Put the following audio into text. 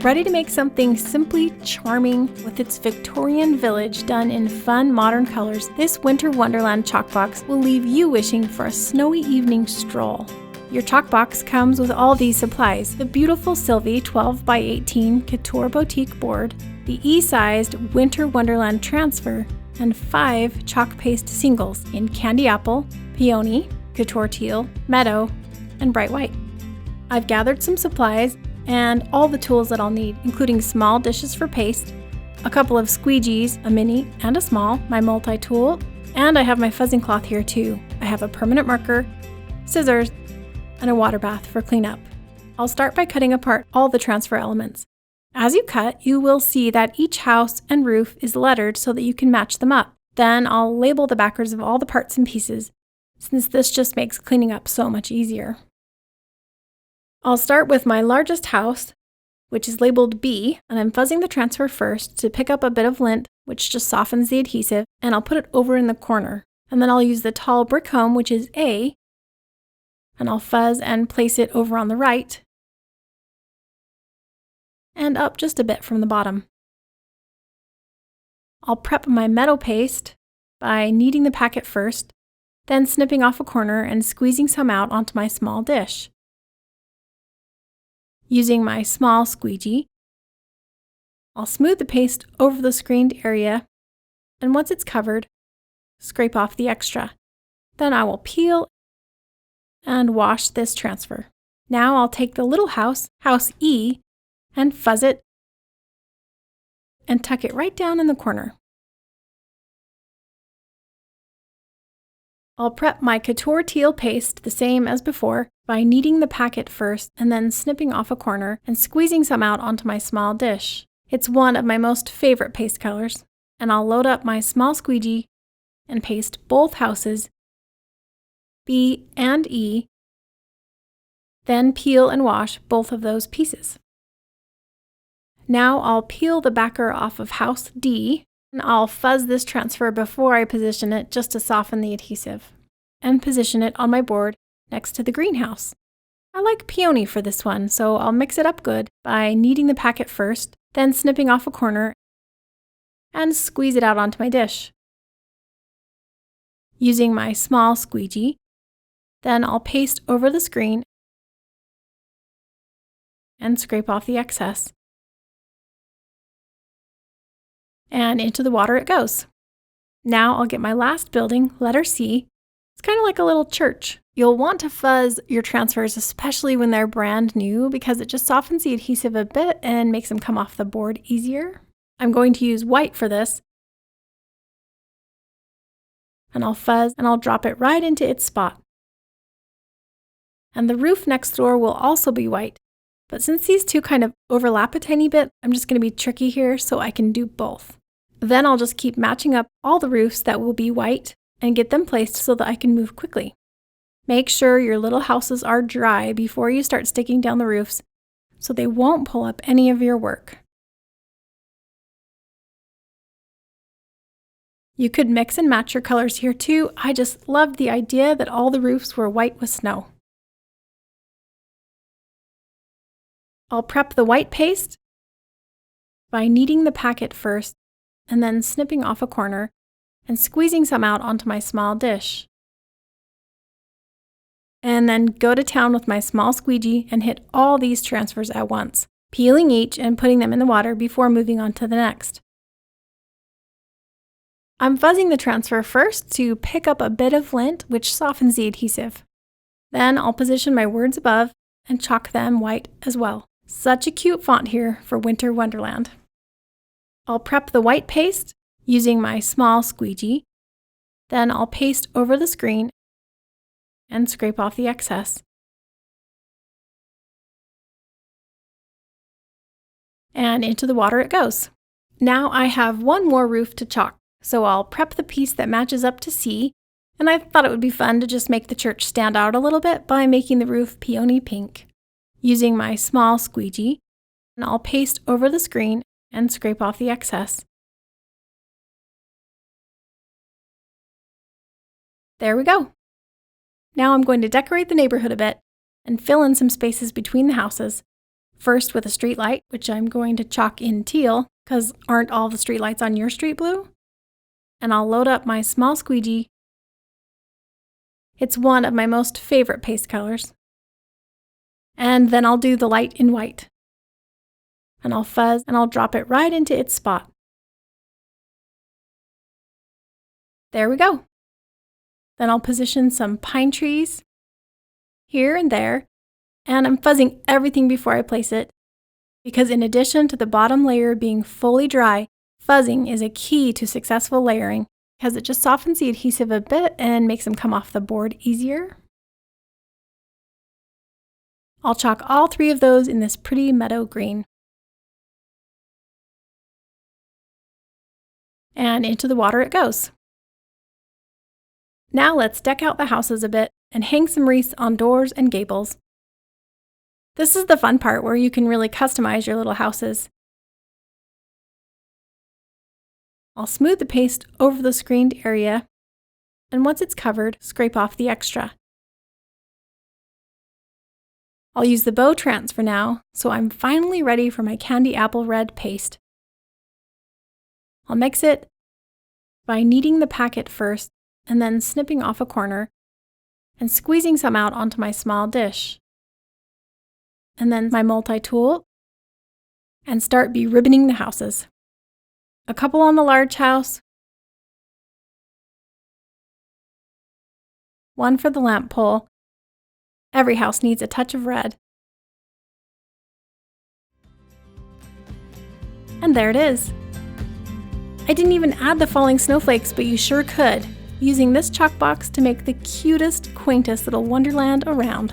ready to make something simply charming with its Victorian village done in fun modern colors. This Winter Wonderland chalk box will leave you wishing for a snowy evening stroll. Your chalk box comes with all these supplies: the beautiful Silvie 12 by 18 Couture boutique board, the E-sized Winter Wonderland transfer, and 5 chalk paste singles in Candy Apple, Peony, Couture Teal, Meadow, and Bright White. I've gathered some supplies and all the tools that I'll need, including small dishes for paste, a couple of squeegees, a mini and a small, my multi-tool, and I have my fuzzing cloth here too. I have a permanent marker, scissors, and a water bath for cleanup. I'll start by cutting apart all the transfer elements. As you cut, you will see that each house and roof is lettered so that you can match them up. Then I'll label the backers of all the parts and pieces, since this just makes cleaning up so much easier. I'll start with my largest house, which is labeled B, and I'm fuzzing the transfer first to pick up a bit of lint, which just softens the adhesive, and I'll put it over in the corner. And then I'll use the tall brick home, which is A, and I'll fuzz and place it over on the right, and up just a bit from the bottom. I'll prep my Meadow paste by kneading the packet first, then snipping off a corner and squeezing some out onto my small dish. Using my small squeegee, I'll smooth the paste over the screened area, and once it's covered, scrape off the extra. Then I will peel and wash this transfer. Now I'll take the little house, house E, and fuzz it and tuck it right down in the corner. I'll prep my Couture Teal paste the same as before by kneading the packet first and then snipping off a corner and squeezing some out onto my small dish. It's one of my most favorite paste colors, and I'll load up my small squeegee and paste both houses, B and E, then peel and wash both of those pieces. Now I'll peel the backer off of house D, and I'll fuzz this transfer before I position it just to soften the adhesive, and position it on my board next to the greenhouse. I like Peony for this one, so I'll mix it up good by kneading the packet first, then snipping off a corner and squeeze it out onto my dish. Using my small squeegee, then I'll paste over the screen and scrape off the excess. And into the water it goes. Now I'll get my last building, letter C. It's kind of like a little church. You'll want to fuzz your transfers, especially when they're brand new, because it just softens the adhesive a bit and makes them come off the board easier. I'm going to use white for this. And I'll fuzz and I'll drop it right into its spot. And the roof next door will also be white. But since these two kind of overlap a tiny bit, I'm just going to be tricky here so I can do both. Then I'll just keep matching up all the roofs that will be white and get them placed so that I can move quickly. Make sure your little houses are dry before you start sticking down the roofs so they won't pull up any of your work. You could mix and match your colors here too. I just loved the idea that all the roofs were white with snow. I'll prep the white paste by kneading the packet first and then snipping off a corner and squeezing some out onto my small dish. And then go to town with my small squeegee and hit all these transfers at once, peeling each and putting them in the water before moving on to the next. I'm fuzzing the transfer first to pick up a bit of lint, which softens the adhesive. Then I'll position my words above and chalk them white as well. Such a cute font here for Winter Wonderland. I'll prep the white paste using my small squeegee. Then I'll paste over the screen and scrape off the excess. And into the water it goes. Now I have one more roof to chalk, so I'll prep the piece that matches up to C, and I thought it would be fun to just make the church stand out a little bit by making the roof peony pink. Using my small squeegee, and I'll paste over the screen and scrape off the excess. There we go. Now I'm going to decorate the neighborhood a bit and fill in some spaces between the houses First with a street light, which I'm going to chalk in teal, because aren't all the street lights on your street blue? And I'll load up my small squeegee. It's one of my most favorite paste colors. And then I'll do the light in white. And I'll fuzz and I'll drop it right into its spot. There we go. Then I'll position some pine trees here and there, and I'm fuzzing everything before I place it, because in addition to the bottom layer being fully dry, fuzzing is a key to successful layering, because it just softens the adhesive a bit and makes them come off the board easier. I'll chalk all 3 of those in this pretty meadow green. And into the water it goes. Now let's deck out the houses a bit and hang some wreaths on doors and gables. This is the fun part where you can really customize your little houses. I'll smooth the paste over the screened area, and once it's covered, scrape off the extra. I'll use the bow transfer now, so I'm finally ready for my candy apple red paste. I'll mix it by kneading the packet first, and then snipping off a corner and squeezing some out onto my small dish. And then my multi-tool, and start be-ribboning the houses. A couple on the large house, one for the lamp pole. Every house needs a touch of red. And there it is. I didn't even add the falling snowflakes, but you sure could, using this chalk box to make the cutest, quaintest little wonderland around.